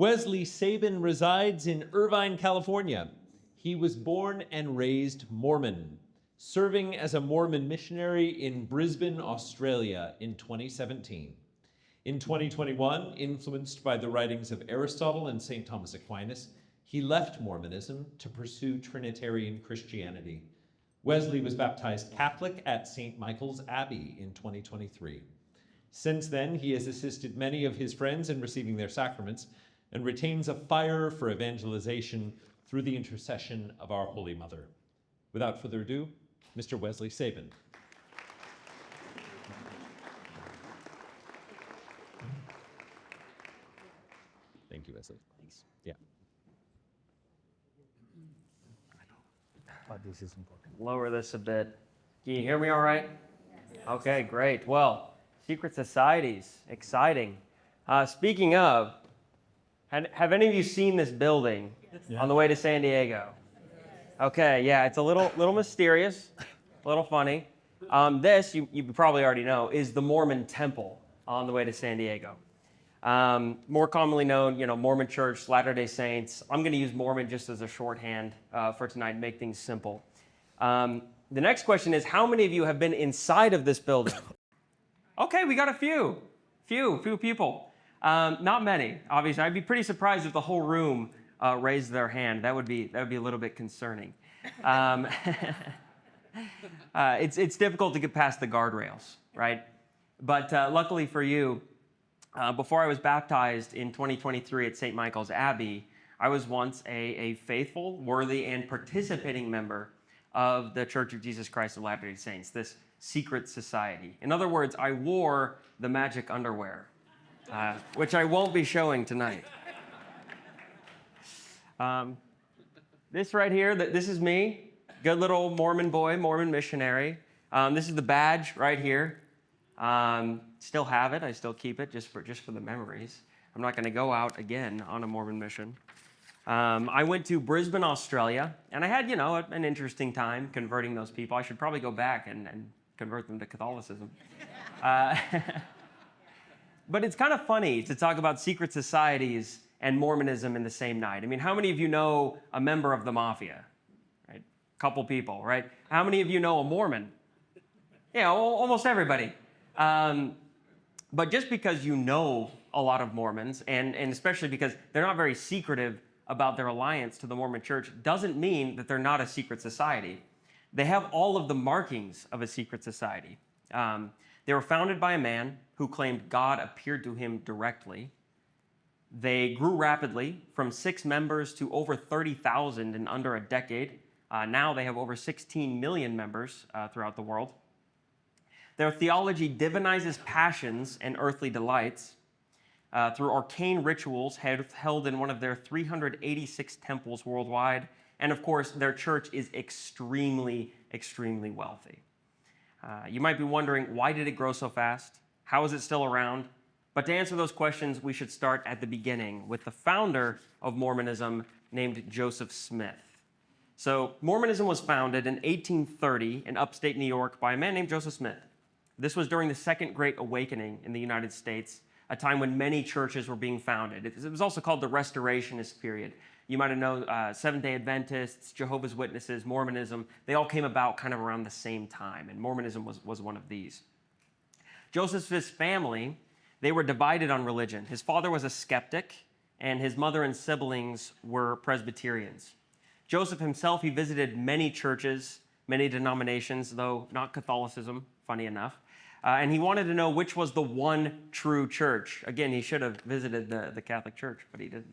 Wesley Saban resides in Irvine, California. He was born and raised Mormon, serving as a Mormon missionary in Brisbane, Australia in 2017. In 2021, influenced by the writings of Aristotle and St. Thomas Aquinas, he left Mormonism to pursue Trinitarian Christianity. Wesley was baptized Catholic at St. Michael's Abbey in 2023. Since then, he has assisted many of his friends in receiving their sacraments and retains a fire for evangelization through the intercession of our Holy Mother. Without further ado, Mr. Wesley Saban. Thank you, Wesley. Thanks. Yeah. Oh, this is important. Lower this a bit. Can you hear me all right? Okay, great. Well, secret societies, exciting. Speaking of, have any of you seen this building on the way to San Diego? Okay, yeah, it's a little mysterious, a little funny. This, you probably already know, is the Mormon Temple on the way to San Diego. More commonly known, Mormon Church, Latter-day Saints. I'm going to use Mormon just as a shorthand for tonight, make things simple. The next question is, how many of you have been inside of this building? Okay, we got a few people. Not many, obviously. I'd be pretty surprised if the whole room raised their hand. That would be a little bit concerning. It's difficult to get past the guardrails, right? But luckily for you, before I was baptized in 2023 at St. Michael's Abbey, I was once a faithful, worthy, and participating member of the Church of Jesus Christ of Latter-day Saints, this secret society. In other words, I wore the magic underwear, which I won't be showing tonight. This right here, this is me, good little Mormon boy, Mormon missionary. This is the badge right here. Still have it. I still keep it just for the memories. I'm not going to go out again on a Mormon mission. I went to Brisbane, Australia, and I had, an interesting time converting those people. I should probably go back and convert them to Catholicism. But it's kind of funny to talk about secret societies and Mormonism in the same night. I mean, how many of you know a member of the mafia? Right? A couple people, right? How many of you know a Mormon? Yeah, almost everybody. But just because you know a lot of Mormons, and especially because they're not very secretive about their alliance to the Mormon Church, doesn't mean that they're not a secret society. They have all of the markings of a secret society. They were founded by a man who claimed God appeared to him directly. They grew rapidly from 6 members to over 30,000 in under a decade. Now they have over 16 million members throughout the world. Their theology divinizes passions and earthly delights through arcane rituals held in one of their 386 temples worldwide. And of course, their church is extremely, extremely wealthy. You might be wondering, why did it grow so fast? How is it still around? But to answer those questions, we should start at the beginning with the founder of Mormonism named Joseph Smith. So Mormonism was founded in 1830 in upstate New York by a man named Joseph Smith. This was during the Second Great Awakening in the United States, a time when many churches were being founded. It was also called the Restorationist period. You might have known Seventh-day Adventists, Jehovah's Witnesses, Mormonism. They all came about kind of around the same time, and Mormonism was one of these. Joseph Smith's family, they were divided on religion. His father was a skeptic, and his mother and siblings were Presbyterians. Joseph himself, he visited many churches, many denominations, though not Catholicism, funny enough. And he wanted to know which was the one true church. Again, he should have visited the Catholic Church, but he didn't.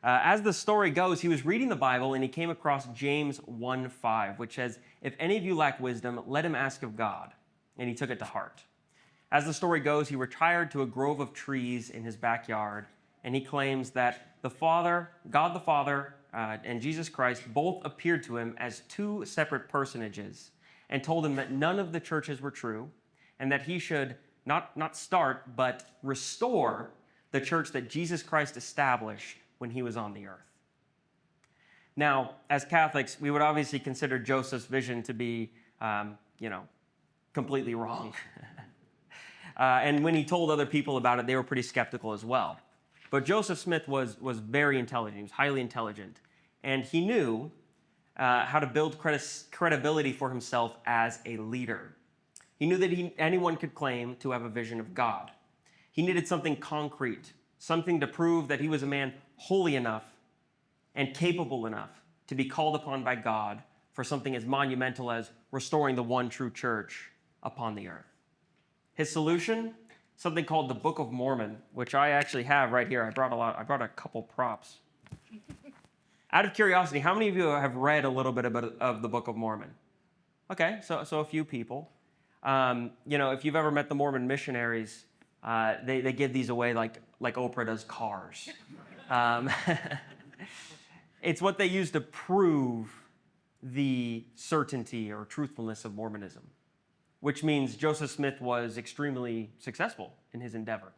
As the story goes, he was reading the Bible and he came across James 1:5, which says, "If any of you lack wisdom, let him ask of God." And he took it to heart. As the story goes, he retired to a grove of trees in his backyard, and he claims that God the Father, and Jesus Christ both appeared to him as 2 separate personages and told him that none of the churches were true, and that he should not start, but restore the church that Jesus Christ established when he was on the earth. Now, as Catholics, we would obviously consider Joseph's vision to be, completely wrong. And when he told other people about it, they were pretty skeptical as well. But Joseph Smith was very intelligent. He was highly intelligent. And he knew how to build credibility for himself as a leader. He knew that anyone could claim to have a vision of God. He needed something concrete, something to prove that he was a man holy enough and capable enough to be called upon by God for something as monumental as restoring the one true church upon the earth. His solution? Something called the Book of Mormon, which I actually have right here. I brought a couple props. Out of curiosity, how many of you have read a little bit of the Book of Mormon? Okay, so a few people. If you've ever met the Mormon missionaries, they give these away like Oprah does cars. It's what they use to prove the certainty or truthfulness of Mormonism, which means Joseph Smith was extremely successful in his endeavor.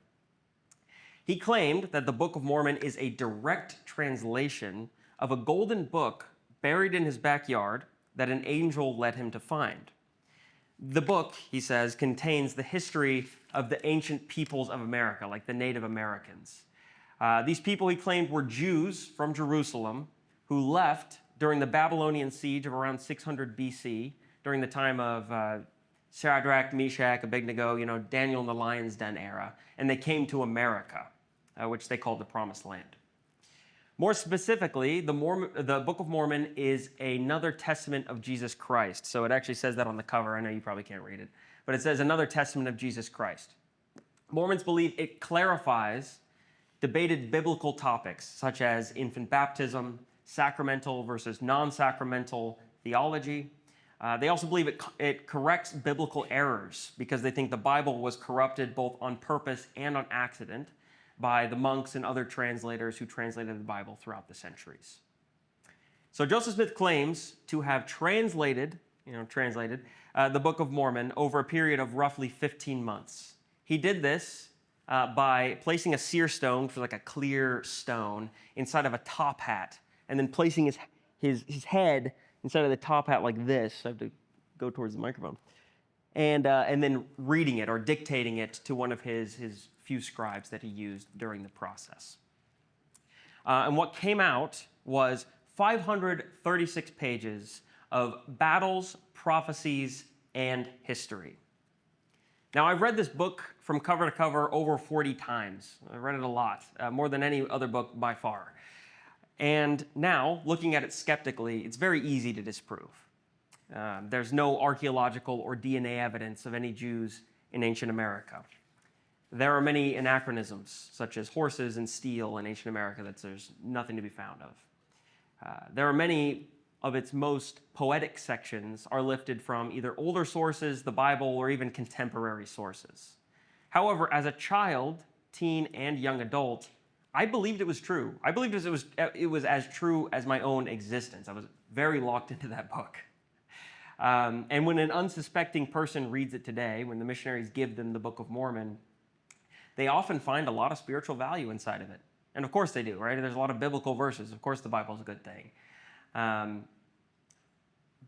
He claimed that the Book of Mormon is a direct translation of a golden book buried in his backyard that an angel led him to find. The book, he says, contains the history of the ancient peoples of America, like the Native Americans. These people, he claimed, were Jews from Jerusalem who left during the Babylonian siege of around 600 BC, during the time of Shadrach, Meshach, Abednego, Daniel in the lion's den era, and they came to America, which they called the Promised Land. More specifically, the Book of Mormon is another testament of Jesus Christ. So it actually says that on the cover. I know you probably can't read it, but it says another testament of Jesus Christ. Mormons believe it clarifies debated biblical topics such as infant baptism, sacramental versus non-sacramental theology. They also believe it corrects biblical errors because they think the Bible was corrupted both on purpose and on accident by the monks and other translators who translated the Bible throughout the centuries. So Joseph Smith claims to have translated the Book of Mormon over a period of roughly 15 months. He did this by placing a seer stone, for like a clear stone, inside of a top hat, and then placing his head inside of the top hat like this. I have to go towards the microphone. And then reading it or dictating it to one of his few scribes that he used during the process. And what came out was 536 pages of battles, prophecies, and history. Now, I've read this book from cover to cover over 40 times. I've read it a lot, more than any other book by far. And now, looking at it skeptically, it's very easy to disprove. There's no archaeological or DNA evidence of any Jews in ancient America. There are many anachronisms, such as horses and steel in ancient America, that there's nothing to be found of. There are many of its most poetic sections are lifted from either older sources, the Bible, or even contemporary sources. However, as a child, teen, and young adult, I believed it was true. I believed it was as true as my own existence. I was very locked into that book. And when an unsuspecting person reads it today, when the missionaries give them the Book of Mormon, they often find a lot of spiritual value inside of it. And of course they do, right? There's a lot of biblical verses. Of course the Bible's a good thing.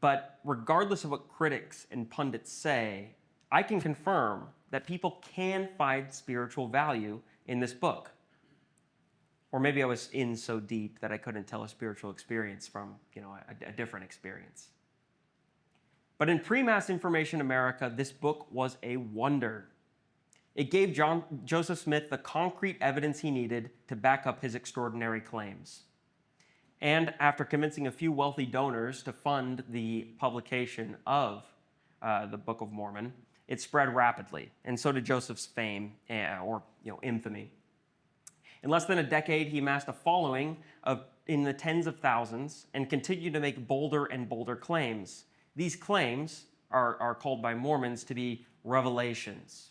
But regardless of what critics and pundits say, I can confirm that people can find spiritual value in this book. Or maybe I was in so deep that I couldn't tell a spiritual experience from, a different experience. But in pre-mass information America, this book was a wonder. It gave Joseph Smith the concrete evidence he needed to back up his extraordinary claims. And after convincing a few wealthy donors to fund the publication of the Book of Mormon, it spread rapidly, and so did Joseph's fame or infamy. In less than a decade, he amassed a following in the tens of thousands and continued to make bolder and bolder claims. These claims are called by Mormons to be revelations.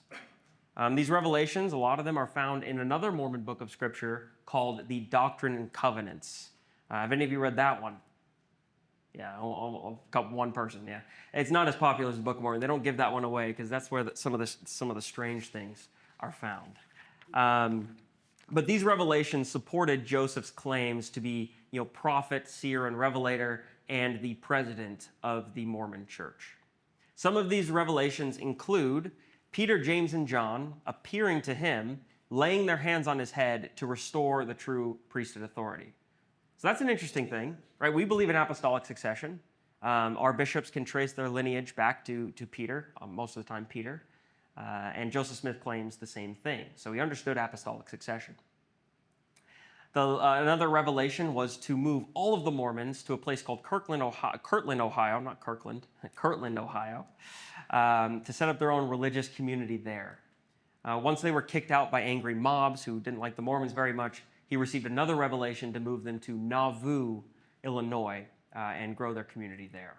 These revelations, a lot of them are found in another Mormon book of scripture called the Doctrine and Covenants. Have any of you read that one? Yeah, one person, yeah. It's not as popular as the Book of Mormon. They don't give that one away because that's where some of the strange things are found. But these revelations supported Joseph's claims to be, prophet, seer, and revelator, and the president of the Mormon Church. Some of these revelations include Peter, James, and John appearing to him laying their hands on his head to restore the true priesthood authority. So that's an interesting thing, right? We believe in apostolic succession. Our bishops can trace their lineage back to Peter, most of the time Peter. And Joseph Smith claims the same thing. So he understood apostolic succession. Another revelation was to move all of the Mormons to a place called Kirtland, Ohio, to set up their own religious community there. Once they were kicked out by angry mobs who didn't like the Mormons very much, he received another revelation to move them to Nauvoo, Illinois, and grow their community there.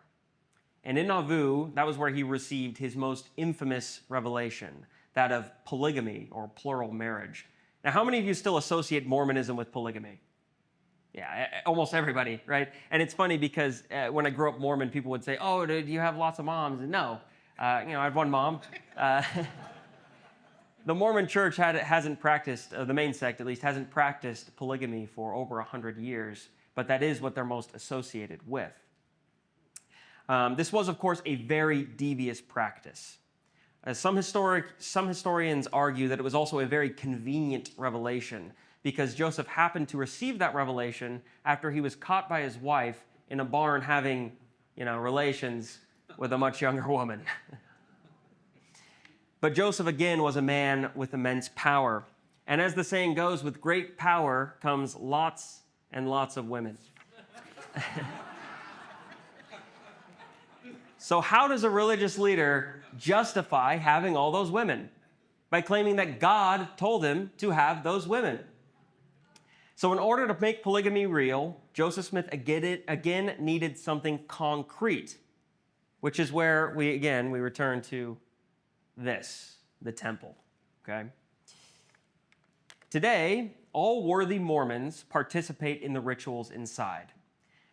And in Nauvoo, that was where he received his most infamous revelation, that of polygamy, or plural marriage. Now, how many of you still associate Mormonism with polygamy? Yeah, almost everybody, right? And it's funny because when I grew up Mormon, people would say, "Oh, do you have lots of moms?" And no, I had one mom. The Mormon Church hasn't practiced, the main sect at least, hasn't practiced polygamy for over 100 years, but that is what they're most associated with. This was, of course, a very devious practice. Some historians argue that it was also a very convenient revelation because Joseph happened to receive that revelation after he was caught by his wife in a barn having, relations with a much younger woman. But Joseph, again, was a man with immense power. And as the saying goes, with great power comes lots and lots of women. So how does a religious leader justify having all those women? By claiming that God told him to have those women. So in order to make polygamy real, Joseph Smith again needed something concrete, which is where we return to this, the temple, okay? Today, all worthy Mormons participate in the rituals inside.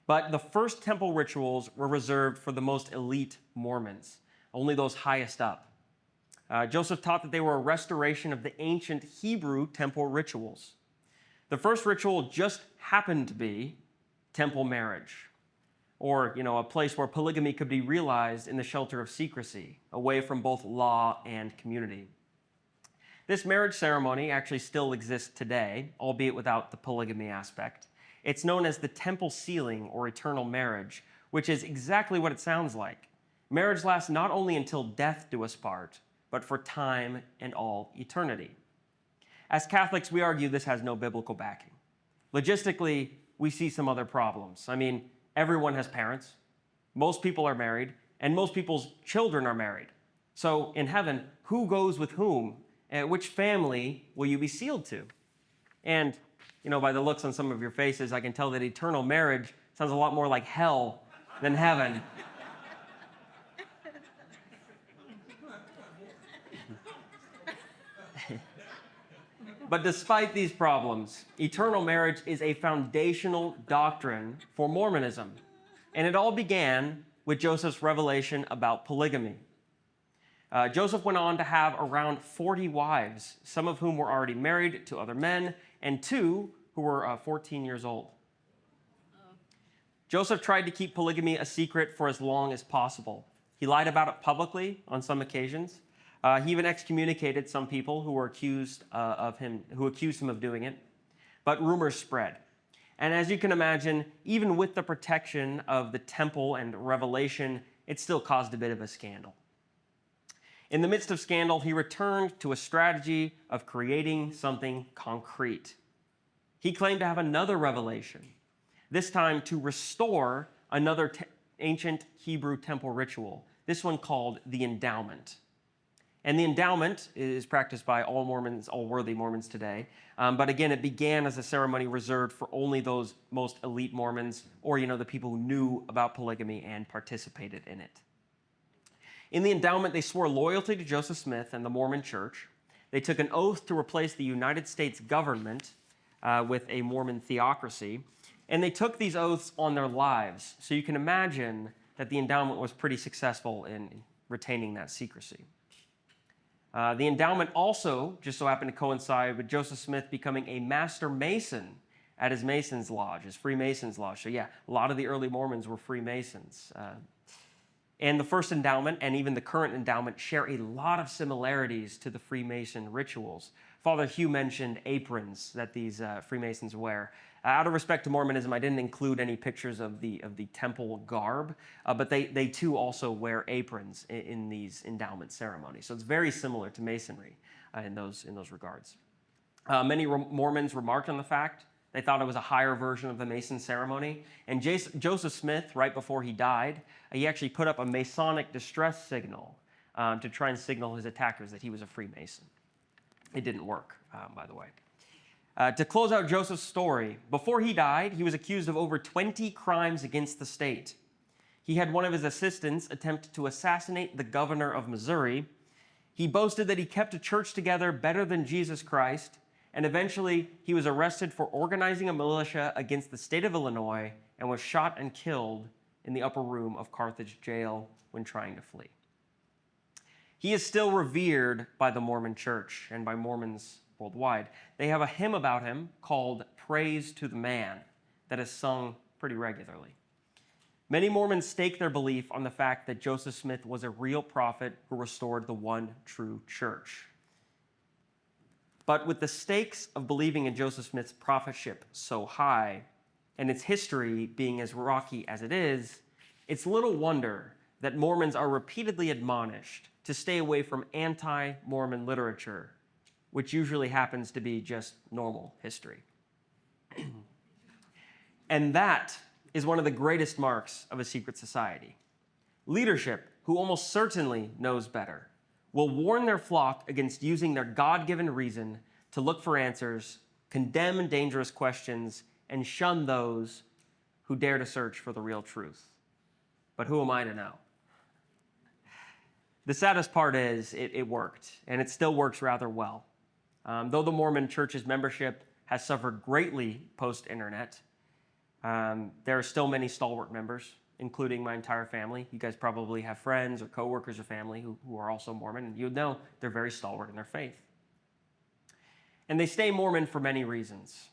But the first temple rituals were reserved for the most elite Mormons, only those highest up. Joseph taught that they were a restoration of the ancient Hebrew temple rituals. The first ritual just happened to be temple marriage, or a place where polygamy could be realized in the shelter of secrecy, away from both law and community. This marriage ceremony actually still exists today, albeit without the polygamy aspect. It's known as the temple sealing or eternal marriage, which is exactly what it sounds like. Marriage lasts not only until death do us part, but for time and all eternity. As Catholics, we argue this has no biblical backing. Logistically, we see some other problems. Everyone has parents, most people are married, and most people's children are married. So in heaven, who goes with whom? Which family will you be sealed to? And by the looks on some of your faces, I can tell that eternal marriage sounds a lot more like hell than heaven. But despite these problems, eternal marriage is a foundational doctrine for Mormonism. And it all began with Joseph's revelation about polygamy. Joseph went on to have around 40 wives, some of whom were already married to other men, and 2 who were 14 years old. Joseph tried to keep polygamy a secret for as long as possible. He lied about it publicly on some occasions. He even excommunicated some people who accused him of doing it. But rumors spread. And as you can imagine, even with the protection of the temple and revelation, it still caused a bit of a scandal. In the midst of scandal, he returned to a strategy of creating something concrete. He claimed to have another revelation, this time to restore another ancient Hebrew temple ritual, this one called the endowment. And the endowment is practiced by all Mormons, all worthy Mormons today. But again, it began as a ceremony reserved for only those most elite Mormons or, the people who knew about polygamy and participated in it. In the endowment, they swore loyalty to Joseph Smith and the Mormon Church. They took an oath to replace the United States government with a Mormon theocracy. And they took these oaths on their lives. So you can imagine that the endowment was pretty successful in retaining that secrecy. The endowment also just so happened to coincide with Joseph Smith becoming a master mason at his Mason's Lodge, his Freemasons Lodge. So yeah, a lot of the early Mormons were Freemasons. And the first endowment and even the current endowment share a lot of similarities to the Freemason rituals. Father Hugh mentioned aprons that these Freemasons wear. Out of respect to Mormonism, I didn't include any pictures of the temple garb, but they too also wear aprons in these endowment ceremonies. So it's very similar to Masonry in those regards. Many Mormons remarked on the fact. They thought it was a higher version of the Mason ceremony. And Joseph Smith, right before he died, he actually put up a Masonic distress signal to try and signal his attackers that he was a Freemason. It didn't work, by the way. To close out Joseph's story, before he died, he was accused of over 20 crimes against the state. He had one of his assistants attempt to assassinate the governor of Missouri. He boasted that he kept a church together better than Jesus Christ, and eventually he was arrested for organizing a militia against the state of Illinois and was shot and killed in the upper room of Carthage jail when trying to flee. He is still revered by the Mormon Church and by Mormons worldwide. They have a hymn about him called Praise to the Man that is sung pretty regularly. Many Mormons stake their belief on the fact that Joseph Smith was a real prophet who restored the one true church. But with the stakes of believing in Joseph Smith's prophetship so high, and its history being as rocky as it is, it's little wonder that Mormons are repeatedly admonished to stay away from anti-Mormon literature, which usually happens to be just normal history. And that is one of the greatest marks of a secret society. Leadership, who almost certainly knows better, will warn their flock against using their God-given reason to look for answers, condemn dangerous questions, and shun those who dare to search for the real truth. But who am I to know? The saddest part is it worked, and it still works rather well. Though the Mormon Church's membership has suffered greatly post-internet, there are still many stalwart members, including my entire family. You guys probably have friends or coworkers or family who are also Mormon, and you'd know they're very stalwart in their faith. And they stay Mormon for many reasons.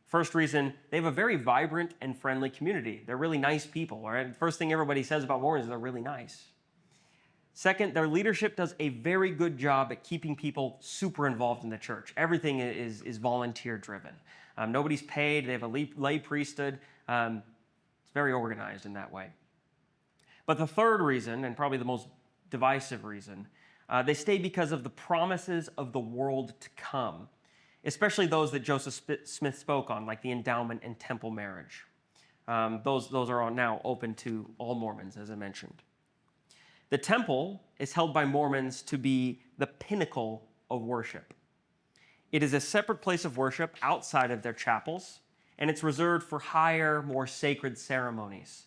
First reason, they have a very vibrant and friendly community. They're really nice people, all right? First thing everybody says about Mormons is they're really nice. Second, their leadership does a very good job at keeping people super involved in the church. Everything is volunteer-driven. Nobody's paid. They have a lay priesthood. It's very organized in that way. But the third reason, and probably the most divisive reason, they stay because of the promises of the world to come, especially those that Joseph Smith spoke on, like the endowment and temple marriage. Those are all now open to all Mormons, as I mentioned. The temple is held by Mormons to be the pinnacle of worship. It is a separate place of worship outside of their chapels, and it's reserved for higher, more sacred ceremonies.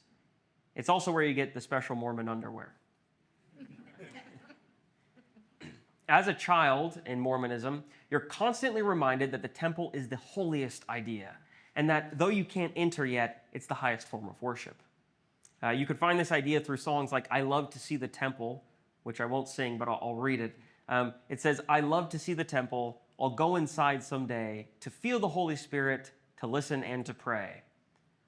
It's also where you get the special Mormon underwear. As a child in Mormonism, you're constantly reminded that the temple is the holiest idea, and that though you can't enter yet, it's the highest form of worship. You could find this idea through songs like I Love to See the Temple, which I won't sing, but I'll read it. It says, I love to see the temple. I'll go inside someday to feel the Holy Spirit, to listen and to pray.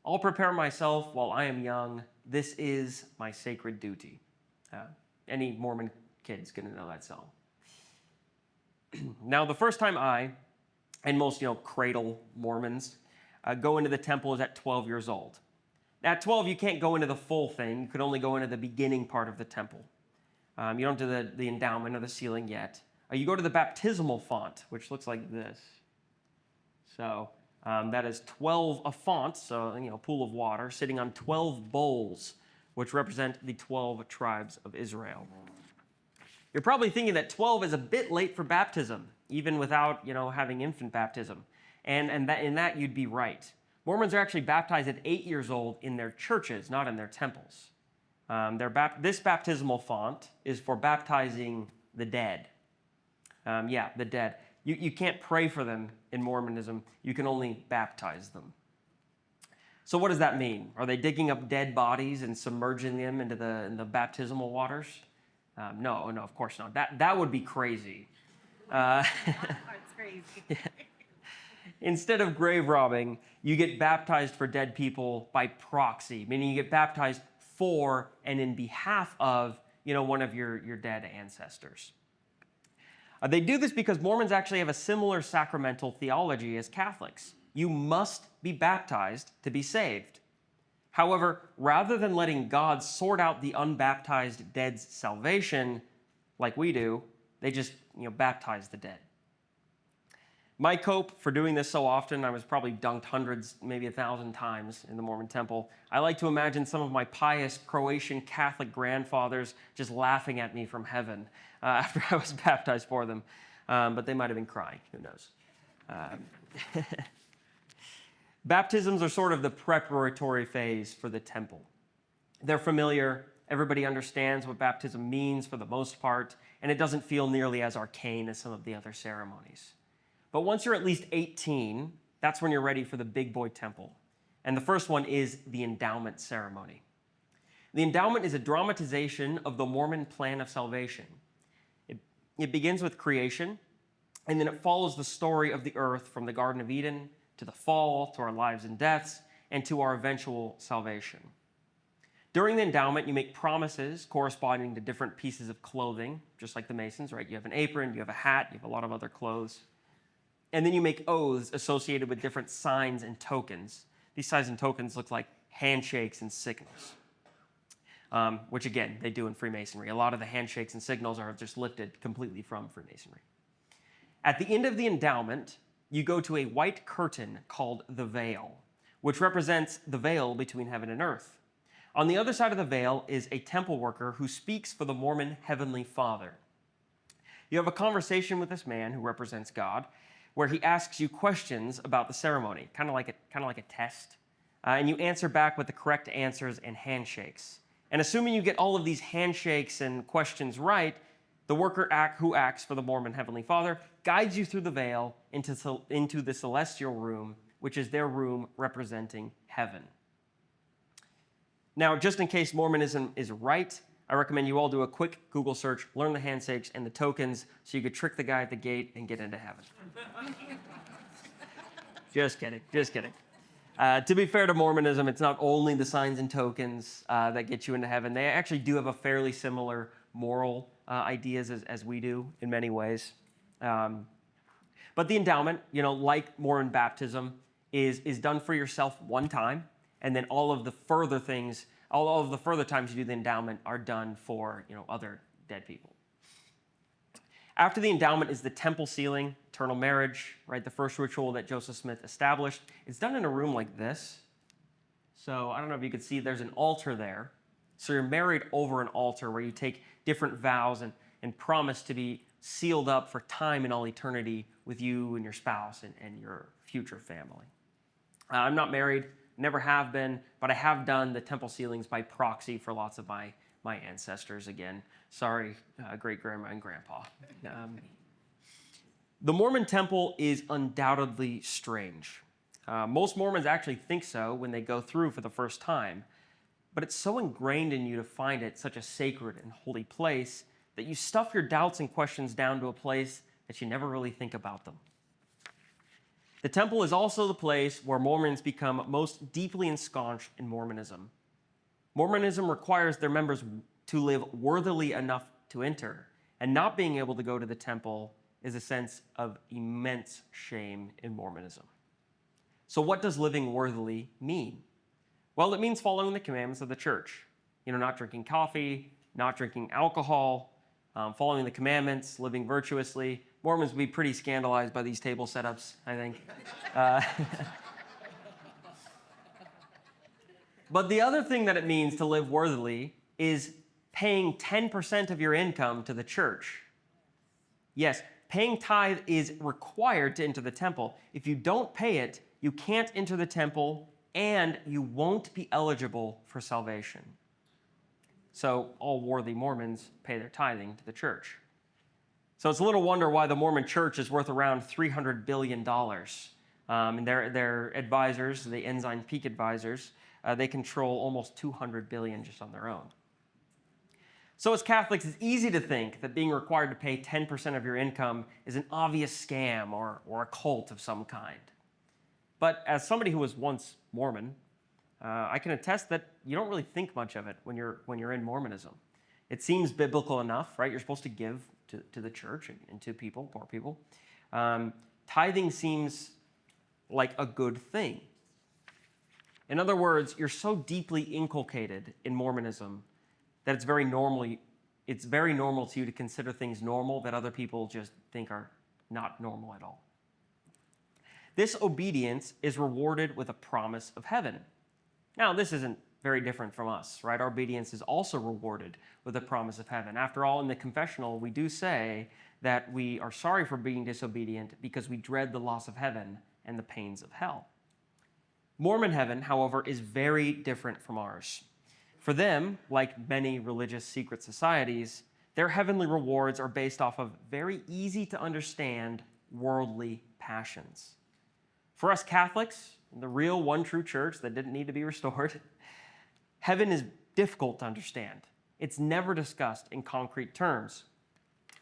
I'll prepare myself while I am young. This is my sacred duty. Any Mormon kid's going to know that song. Now, the first time I, and most cradle Mormons, go into the temple is at 12 years old. At 12, you can't go into the full thing. You could only go into the beginning part of the temple. You don't do the endowment or the sealing yet. You go to the baptismal font, which looks like this. So that is 12, a font, so pool of water, sitting on 12 bowls, which represent the 12 tribes of Israel. You're probably thinking that 12 is a bit late for baptism, even without having infant baptism, and in that you'd be right. Mormons are actually baptized at 8 years old in their churches, not in their temples. This baptismal font is for baptizing the dead. The dead. You can't pray for them in Mormonism. You can only baptize them. So what does that mean? Are they digging up dead bodies and submerging them into the baptismal waters? No, of course not. That would be crazy. It's crazy. Yeah. Instead of grave robbing, you get baptized for dead people by proxy, meaning you get baptized for and in behalf of, one of your dead ancestors. They do this because Mormons actually have a similar sacramental theology as Catholics. You must be baptized to be saved. However, rather than letting God sort out the unbaptized dead's salvation like we do, they just baptize the dead. My cope for doing this so often, I was probably dunked hundreds, maybe 1,000 times in the Mormon temple. I like to imagine some of my pious Croatian Catholic grandfathers just laughing at me from heaven after I was baptized for them. But they might have been crying, who knows. Baptisms are sort of the preparatory phase for the temple. They're familiar. Everybody understands what baptism means for the most part, and it doesn't feel nearly as arcane as some of the other ceremonies. But once you're at least 18, that's when you're ready for the big boy temple. And the first one is the endowment ceremony. The endowment is a dramatization of the Mormon plan of salvation. It begins with creation, and then it follows the story of the earth from the Garden of Eden to the fall, to our lives and deaths, and to our eventual salvation. During the endowment, you make promises corresponding to different pieces of clothing, just like the Masons, right? You have an apron, you have a hat, you have a lot of other clothes. And then you make oaths associated with different signs and tokens. These signs and tokens look like handshakes and signals, which again, they do in Freemasonry. A lot of the handshakes and signals are just lifted completely from Freemasonry. At the end of the endowment, you go to a white curtain called the veil, which represents the veil between heaven and earth. On the other side of the veil is a temple worker who speaks for the Mormon Heavenly Father. You have a conversation with this man who represents God, where he asks you questions about the ceremony, kind of like a test, and you answer back with the correct answers and handshakes. And assuming you get all of these handshakes and questions right, the worker who acts for the Mormon Heavenly Father guides you through the veil into the celestial room, which is their room representing heaven. Now, just in case Mormonism is right, I recommend you all do a quick Google search, learn the handshakes and the tokens so you could trick the guy at the gate and get into heaven. Just kidding. To be fair to Mormonism, it's not only the signs and tokens that get you into heaven. They actually do have a fairly similar moral ideas as we do in many ways. But the endowment, like Mormon baptism, is done for yourself one time, and then all of the further times you do the endowment are done for other dead people. After the endowment is the temple sealing, eternal marriage, right? The first ritual that Joseph Smith established. It's done in a room like this. So I don't know if you could see, there's an altar there. So you're married over an altar where you take different vows and promise to be sealed up for time and all eternity with you and your spouse and your future family. I'm not married, never have been, but I have done the temple sealings by proxy for lots of my ancestors. Again, sorry, great-grandma and grandpa. The Mormon temple is undoubtedly strange. Most Mormons actually think so when they go through for the first time, but it's so ingrained in you to find it such a sacred and holy place that you stuff your doubts and questions down to a place that you never really think about them. The temple is also the place where Mormons become most deeply ensconced in Mormonism. Mormonism requires their members to live worthily enough to enter, and not being able to go to the temple is a sense of immense shame in Mormonism. So what does living worthily mean? Well, it means following the commandments of the church. Not drinking coffee, not drinking alcohol, following the commandments, living virtuously. Mormons would be pretty scandalized by these table setups, I think. But the other thing that it means to live worthily is paying 10% of your income to the church. Yes, paying tithe is required to enter the temple. If you don't pay it, you can't enter the temple and you won't be eligible for salvation. So all worthy Mormons pay their tithing to the church. So it's a little wonder why the Mormon church is worth around $300 billion. And their advisors, the Ensign Peak advisors, they control almost $200 billion just on their own. So as Catholics, it's easy to think that being required to pay 10% of your income is an obvious scam or a cult of some kind. But as somebody who was once Mormon, I can attest that you don't really think much of it when you're in Mormonism. It seems biblical enough, right? You're supposed to give to the church and to people, poor people, tithing seems like a good thing. In other words, you're so deeply inculcated in Mormonism that it's very normal to you to consider things normal that other people just think are not normal at all. This obedience is rewarded with a promise of heaven. Now, this isn't very different from us, right? Our obedience is also rewarded with a promise of heaven. After all, in the confessional, we do say that we are sorry for being disobedient because we dread the loss of heaven and the pains of hell. Mormon heaven, however, is very different from ours. For them, like many religious secret societies, their heavenly rewards are based off of very easy to understand worldly passions. For us Catholics, the real one true church that didn't need to be restored, heaven is difficult to understand. It's never discussed in concrete terms.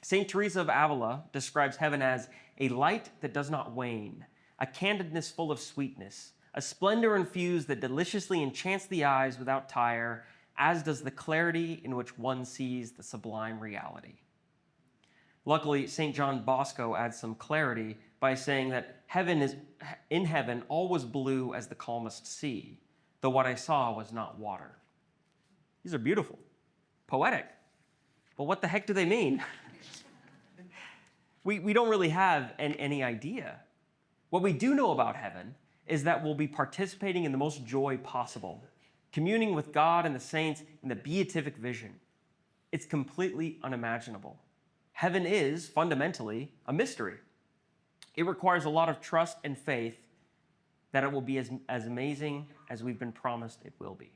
St. Teresa of Avila describes heaven as a light that does not wane, a candidness full of sweetness, a splendor infused that deliciously enchants the eyes without tire, as does the clarity in which one sees the sublime reality. Luckily, St. John Bosco adds some clarity by saying that in heaven all was blue as the calmest sea, though what I saw was not water. These are beautiful, poetic, but what the heck do they mean? We don't really have any idea. What we do know about heaven is that we'll be participating in the most joy possible, communing with God and the saints in the beatific vision. It's completely unimaginable. Heaven is, fundamentally, a mystery. It requires a lot of trust and faith that it will be as amazing as we've been promised it will be.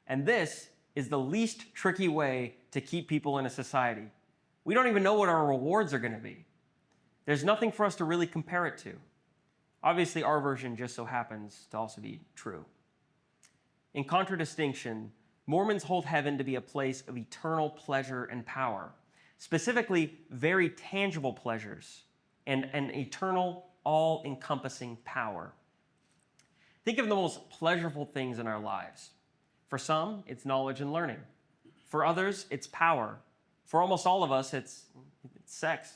And this is the least tricky way to keep people in a society. We don't even know what our rewards are going to be. There's nothing for us to really compare it to. Obviously, our version just so happens to also be true. In contradistinction, Mormons hold heaven to be a place of eternal pleasure and power, specifically very tangible pleasures and an eternal, all-encompassing power. Think of the most pleasurable things in our lives. For some, it's knowledge and learning. For others, it's power. For almost all of us, it's sex.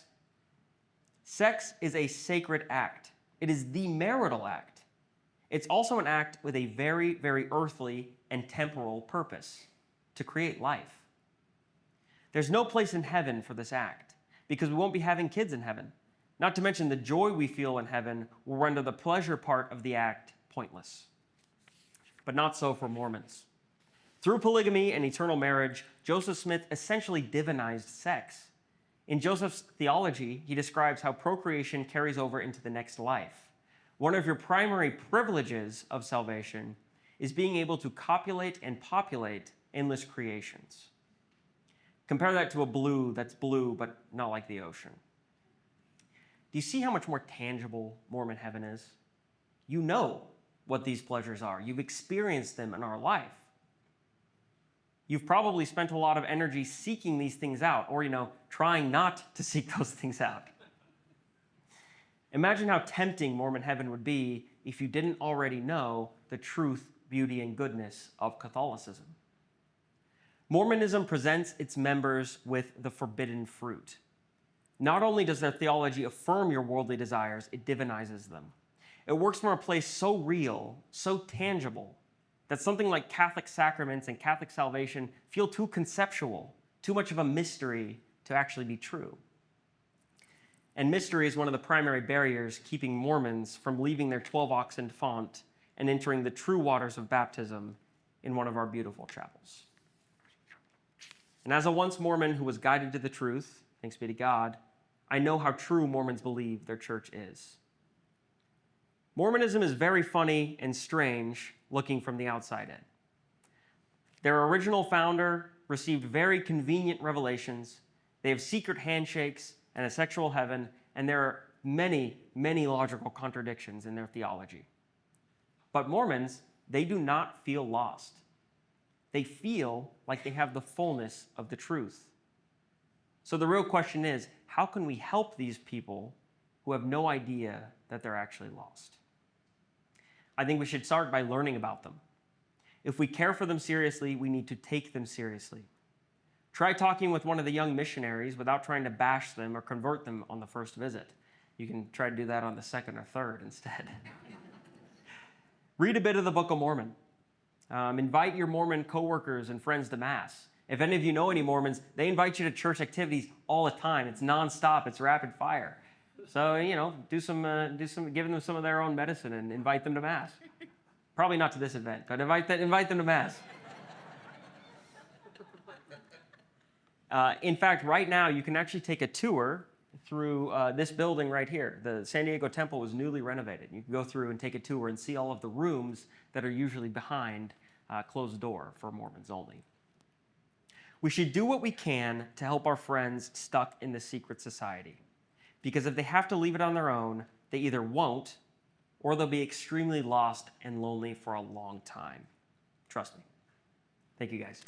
Sex is a sacred act. It is the marital act. It's also an act with a very, very earthly and temporal purpose, to create life. There's no place in heaven for this act, because we won't be having kids in heaven. Not to mention the joy we feel in heaven will render the pleasure part of the act pointless. But not so for Mormons. Through polygamy and eternal marriage, Joseph Smith essentially divinized sex. In Joseph's theology, he describes how procreation carries over into the next life. One of your primary privileges of salvation is being able to copulate and populate endless creations. Compare that to a blue that's blue, but not like the ocean. Do you see how much more tangible Mormon heaven is? You know what these pleasures are. You've experienced them in our life. You've probably spent a lot of energy seeking these things out, or, trying not to seek those things out. Imagine how tempting Mormon heaven would be if you didn't already know the truth, beauty, and goodness of Catholicism. Mormonism presents its members with the forbidden fruit. Not only does their theology affirm your worldly desires, it divinizes them. It works from a place so real, so tangible, that something like Catholic sacraments and Catholic salvation feel too conceptual, too much of a mystery to actually be true. And mystery is one of the primary barriers keeping Mormons from leaving their 12-oxen font and entering the true waters of baptism in one of our beautiful chapels. And as a once Mormon who was guided to the truth, thanks be to God, I know how true Mormons believe their church is. Mormonism is very funny and strange looking from the outside in. Their original founder received very convenient revelations. They have secret handshakes and a sexual heaven, and there are many, many logical contradictions in their theology. But Mormons, they do not feel lost. They feel like they have the fullness of the truth. So the real question is, how can we help these people who have no idea that they're actually lost? I think we should start by learning about them. If we care for them seriously, we need to take them seriously. Try talking with one of the young missionaries without trying to bash them or convert them on the first visit. You can try to do that on the second or third instead. Read a bit of the Book of Mormon. Invite your Mormon coworkers and friends to Mass. If any of you know any Mormons, they invite you to church activities all the time. It's nonstop. It's rapid fire. So, give them some of their own medicine and invite them to Mass. Probably not to this event, but invite them to Mass. In fact, right now, you can actually take a tour through this building right here. The San Diego Temple was newly renovated. You can go through and take a tour and see all of the rooms that are usually behind closed door for Mormons only. We should do what we can to help our friends stuck in the secret society. Because if they have to leave it on their own, they either won't or they'll be extremely lost and lonely for a long time. Trust me. Thank you, guys.